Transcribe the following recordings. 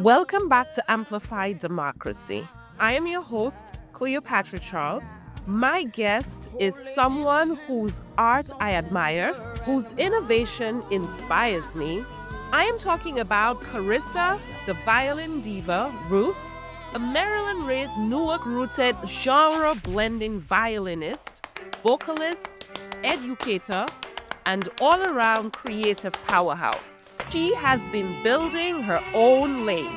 Welcome back to Amplify Democracy. I am your host, Cleopatra Charles. My guest is someone whose art I admire, whose innovation inspires me. I am talking about Carissa, the violin diva, Roos, a Maryland-raised, Newark-rooted, genre-blending violinist, vocalist, educator, and all-around creative powerhouse. She has been building her own lane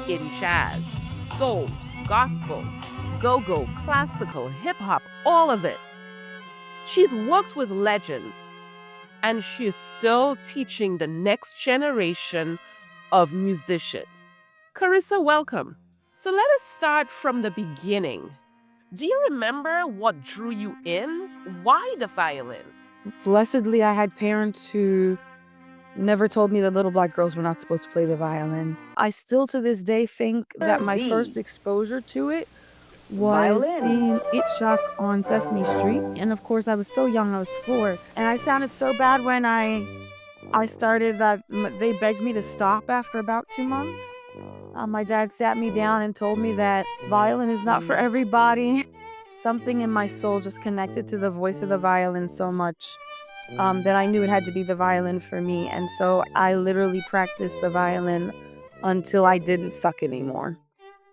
in jazz, soul, gospel, go-go, classical, hip-hop, all of it. She's worked with legends, and she is still teaching the next generation of musicians. Carissa, welcome. So let us start from the beginning. Do you remember what drew you in? Why the violin? Blessedly, I had parents who never told me that little black girls were not supposed to play the violin. I still to this day think that my first exposure to it was seeing It Shock on Sesame Street. And of course, I was so young, I was 4. And I sounded so bad when I started that they begged me to stop after about 2 months. My dad sat me down and told me that violin is not for everybody. Something in my soul just connected to the voice of the violin so much that I knew it had to be the violin for me. And so I literally practiced the violin until I didn't suck anymore.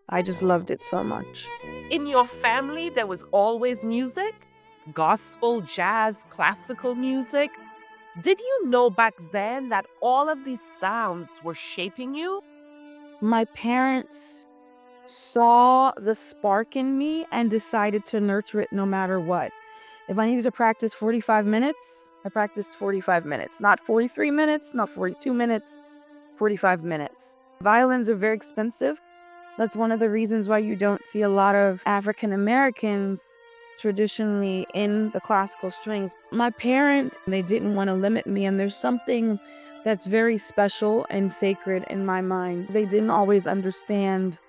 I just loved it so much. In your family, there was always music? Gospel, jazz, classical music? Did you know back then that all of these sounds were shaping you? My parents saw the spark in me and decided to nurture it no matter what. If I needed to practice 45 minutes, I practiced 45 minutes. Not 43 minutes, not 42 minutes, 45 minutes. Violins are very expensive. That's one of the reasons why you don't see a lot of African Americans traditionally in the classical strings. My parents, they didn't want to limit me, and there's something that's very special and sacred in my mind. They didn't always understand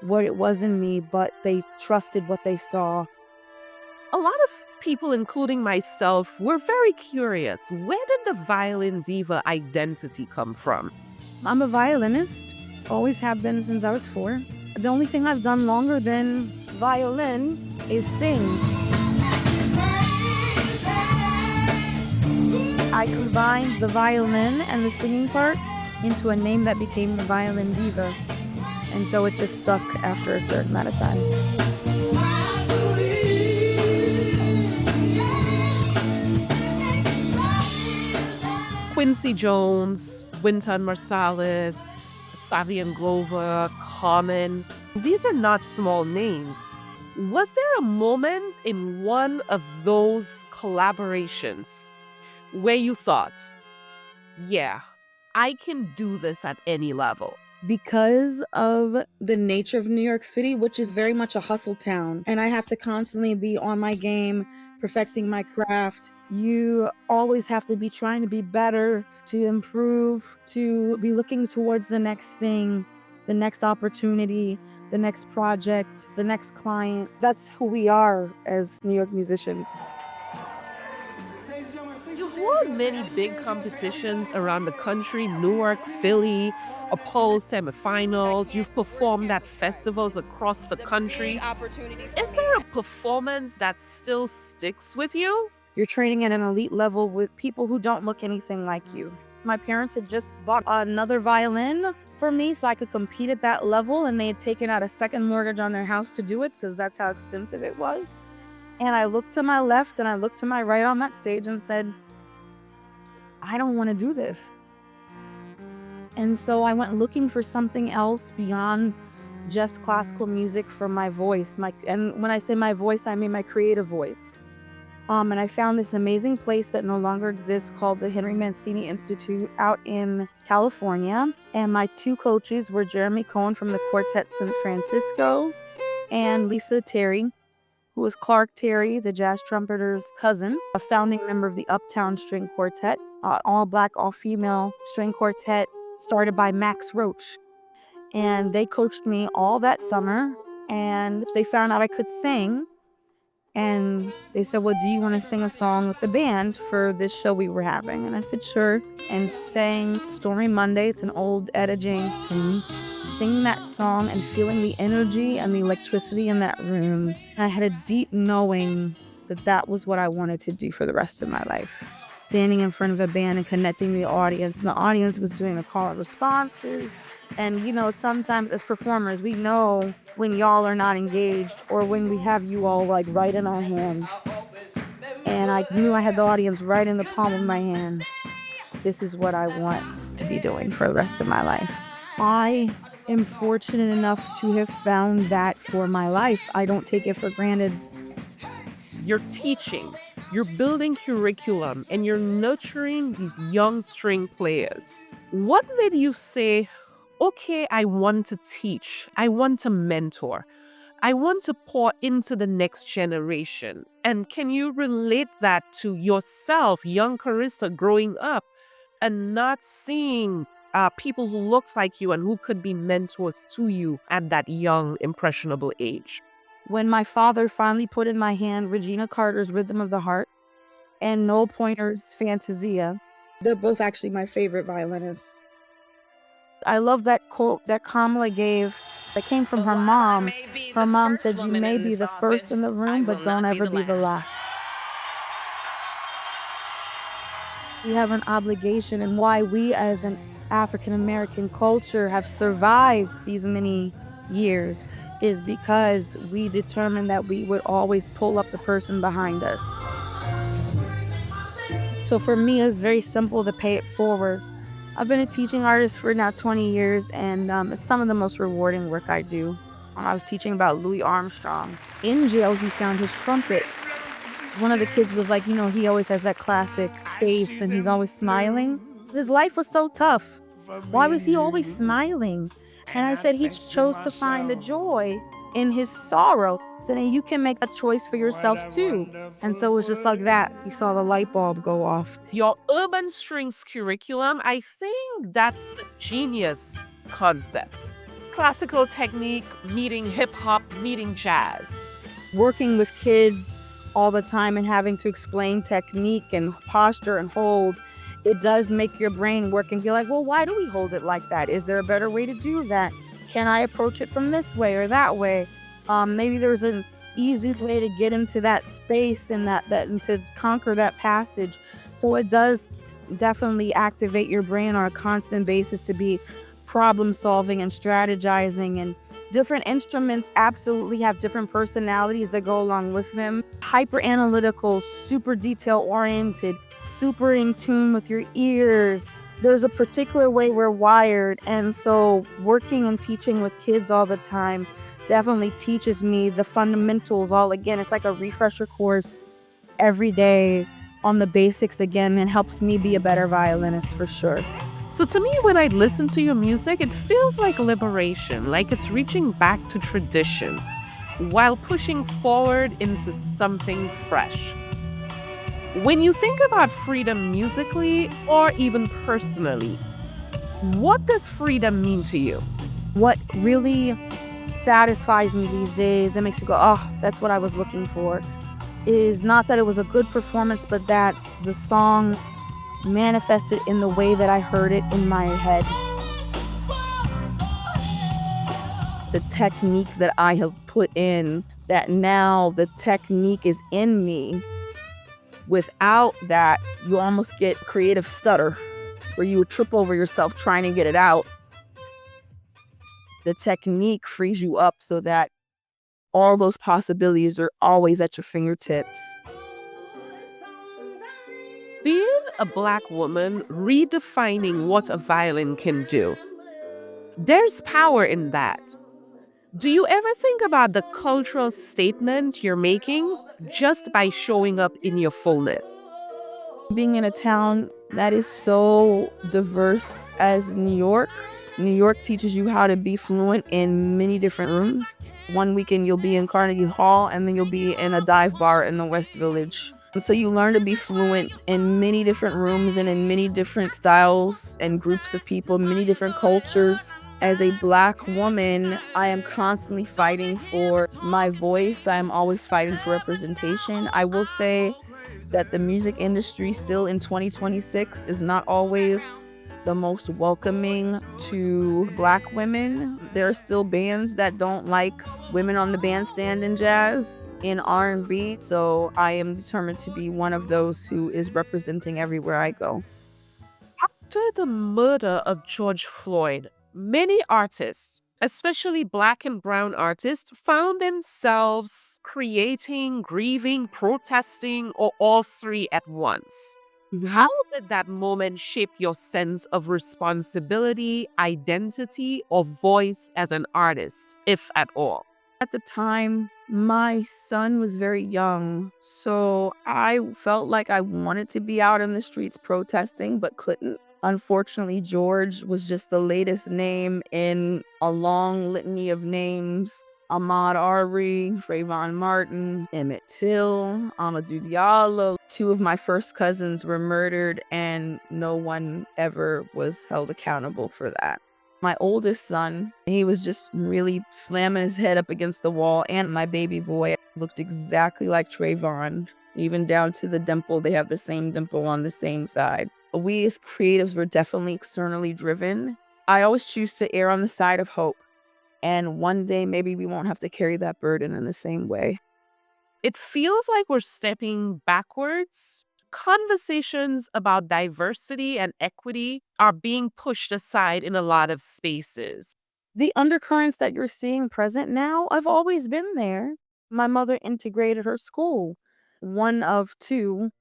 what it was in me, but they trusted what they saw. A lot of people, including myself, were very curious. Where did the violin diva identity come from? I'm a violinist, always have been since I was 4. The only thing I've done longer than violin is sing. I combined the violin and the singing part into a name that became the Violin Diva. And so it just stuck after a certain amount of time. Quincy Jones, Wynton Marsalis, Savion Glover, Common. These are not small names. Was there a moment in one of those collaborations where you thought, yeah, I can do this at any level? Because of the nature of New York City, which is very much a hustle town, and I have to constantly be on my game, perfecting my craft. You always have to be trying to be better, to improve, to be looking towards the next thing, the next opportunity, the next project, the next client. That's who we are as New York musicians. You've won many big competitions around the country, Newark, Philly, Opposed semifinals. You've performed at festivals across the country. Is there a performance that still sticks with you? You're training at an elite level with people who don't look anything like you. My parents had just bought another violin for me so I could compete at that level, and they had taken out a second mortgage on their house to do it because that's how expensive it was. And I looked to my left and I looked to my right on that stage and said, I don't want to do this. And so I went looking for something else beyond just classical music for my voice. And when I say my voice, I mean my creative voice. And I found this amazing place that no longer exists called the Henry Mancini Institute out in California. And my 2 coaches were Jeremy Cohen from the Quartet San Francisco and Lisa Terry, who was Clark Terry, the jazz trumpeter's cousin, a founding member of the Uptown String Quartet, all-black, all-female string quartet started by Max Roach. And they coached me all that summer, and they found out I could sing. And they said, well, do you want to sing a song with the band for this show we were having? And I said, sure. And sang Stormy Monday. It's an old Etta James tune. Singing that song and feeling the energy and the electricity in that room. I had a deep knowing that that was what I wanted to do for the rest of my life. Standing in front of a band and connecting the audience. And the audience was doing the call and responses. And, sometimes as performers, we know when y'all are not engaged or when we have you all like right in our hands. And I knew I had the audience right in the palm of my hand. This is what I want to be doing for the rest of my life. I am fortunate enough to have found that for my life. I don't take it for granted. You're teaching, you're building curriculum, and you're nurturing these young string players. What made you say, okay, I want to teach, I want to mentor, I want to pour into the next generation? And can you relate that to yourself, young Carissa, growing up and not seeing people who looked like you and who could be mentors to you at that young, impressionable age? When my father finally put in my hand Regina Carter's Rhythm of the Heart and Noel Pointer's Fantasia, they're both actually my favorite violinists. I love that quote that Kamala gave that came from her mom. Her mom said, you may be the first in the room, but don't ever be the last. We have an obligation, and why we as an African American culture have survived these many years is because we determined that we would always pull up the person behind us. So for me, it's very simple to pay it forward. I've been a teaching artist for now 20 years, and it's some of the most rewarding work I do. I was teaching about Louis Armstrong. In jail, he found his trumpet. One of the kids was like, he always has that classic face and he's always smiling. His life was so tough. Why was he always smiling? And I said, he chose to find the joy in his sorrow. So then you can make a choice for yourself too. And so it was just like that. You saw the light bulb go off. Your urban strings curriculum, I think that's a genius concept. Classical technique meeting hip hop, meeting jazz. Working with kids all the time and having to explain technique and posture and hold, it does make your brain work and be like, well, why do we hold it like that? Is there a better way to do that? Can I approach it from this way or that way? Maybe there's an easy way to get into that space and that and to conquer that passage. So it does definitely activate your brain on a constant basis to be problem solving and strategizing. And different instruments absolutely have different personalities that go along with them. Hyper analytical, super detail oriented, super in tune with your ears. There's a particular way we're wired. And so working and teaching with kids all the time definitely teaches me the fundamentals all again. It's like a refresher course every day on the basics again, and helps me be a better violinist for sure. So to me, when I listen to your music, it feels like liberation, like it's reaching back to tradition while pushing forward into something fresh. When you think about freedom musically or even personally, what does freedom mean to you? What really satisfies me these days and makes me go, oh, that's what I was looking for, is not that it was a good performance, but that the song manifested in the way that I heard it in my head. The technique that I have put in, that now the technique is in me. Without that, you almost get creative stutter where you would trip over yourself trying to get it out. The technique frees you up so that all those possibilities are always at your fingertips. Being a Black woman, redefining what a violin can do. There's power in that. Do you ever think about the cultural statement you're making just by showing up in your fullness? Being in a town that is so diverse as New York teaches you how to be fluent in many different rooms. One weekend you'll be in Carnegie Hall, and then you'll be in a dive bar in the West Village. So you learn to be fluent in many different rooms and in many different styles and groups of people, many different cultures. As a Black woman, I am constantly fighting for my voice. I am always fighting for representation. I will say that the music industry still in 2026 is not always the most welcoming to Black women. There are still bands that don't like women on the bandstand in jazz, in R&B. So I am determined to be one of those who is representing everywhere I go. After the murder of George Floyd, many artists, especially Black and Brown artists, found themselves creating, grieving, protesting, or all three at once. How did that moment shape your sense of responsibility, identity, or voice as an artist, if at all? At the time, my son was very young, so I felt like I wanted to be out in the streets protesting, but couldn't. Unfortunately, George was just the latest name in a long litany of names. Ahmaud Arbery, Trayvon Martin, Emmett Till, Amadou Diallo. Two of my first cousins were murdered, and no one ever was held accountable for that. My oldest son, he was just really slamming his head up against the wall, and my baby boy looked exactly like Trayvon, even down to the dimple. They have the same dimple on the same side. We as creatives were definitely externally driven. I always choose to err on the side of hope, and one day maybe we won't have to carry that burden in the same way. It feels like we're stepping backwards. Conversations about diversity and equity are being pushed aside in a lot of spaces. The undercurrents that you're seeing present now, I've always been there. My mother integrated her school, one of two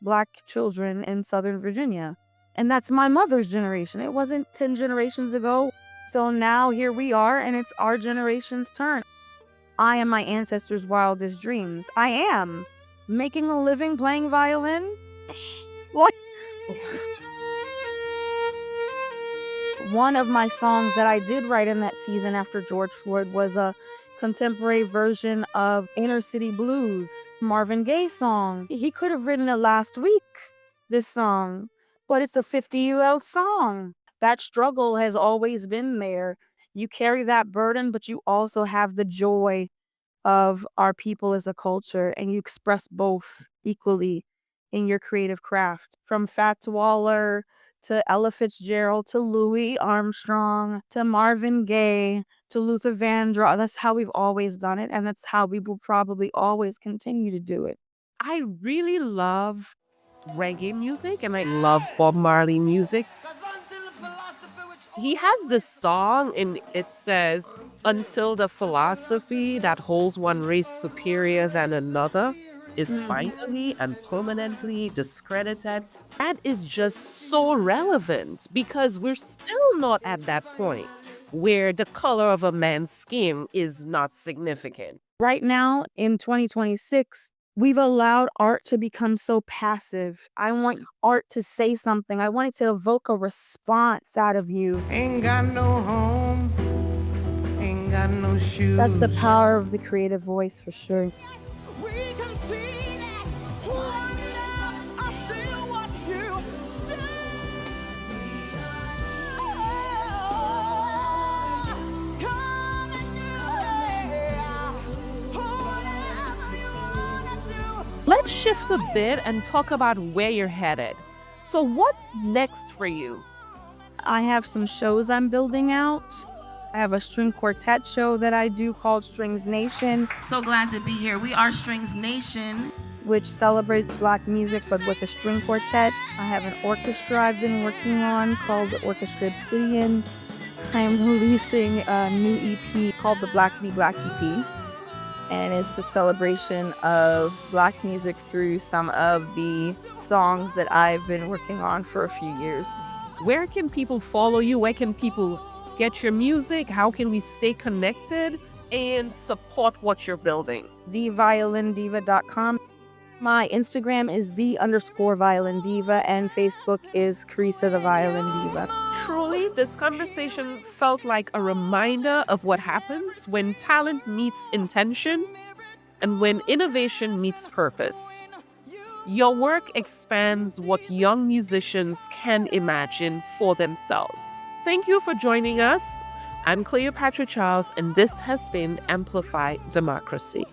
Black children in Southern Virginia. And that's my mother's generation. It wasn't 10 generations ago. So now here we are, and it's our generation's turn. I am my ancestors' wildest dreams. I am making a living playing violin. What? One of my songs that I did write in that season after George Floyd was a contemporary version of Inner City Blues, Marvin Gaye song. He could have written it last week, this song, but it's a 50-year-old song. That struggle has always been there. You carry that burden, but you also have the joy of our people as a culture, and you express both equally in your creative craft. From Fats Waller to Ella Fitzgerald to Louis Armstrong to Marvin Gaye to Luther Vandross. That's how we've always done it, and that's how we will probably always continue to do it. I really love reggae music and I love Bob Marley music. He has this song and it says, "Until the philosophy that holds one race superior than another is finally and permanently discredited." That is just so relevant because we're still not at that point where the color of a man's skin is not significant. Right now, in 2026, we've allowed art to become so passive. I want art to say something. I want it to evoke a response out of you. Ain't got no home, ain't got no shoes. That's the power of the creative voice for sure. We can see that one love, I feel what you do. Come and do whatever you wanna do. Let's shift a bit and talk about where you're headed. So, what's next for you? I have some shows I'm building out. I have a string quartet show that I do called Strings Nation. So glad to be here. We are Strings Nation, which celebrates Black music but with a string quartet. I have an orchestra I've been working on called the Orchestra Obsidian. I am releasing a new EP called the Black Be Black EP. And it's a celebration of Black music through some of the songs that I've been working on for a few years. Where can people follow you? Where can people get your music? How can we stay connected and support what you're building? TheViolinDiva.com. My Instagram is _Violin Diva, and Facebook is Carissa the Violin Diva. Truly, this conversation felt like a reminder of what happens when talent meets intention and when innovation meets purpose. Your work expands what young musicians can imagine for themselves. Thank you for joining us. I'm Cleopatra Charles, and this has been Amplify Democracy.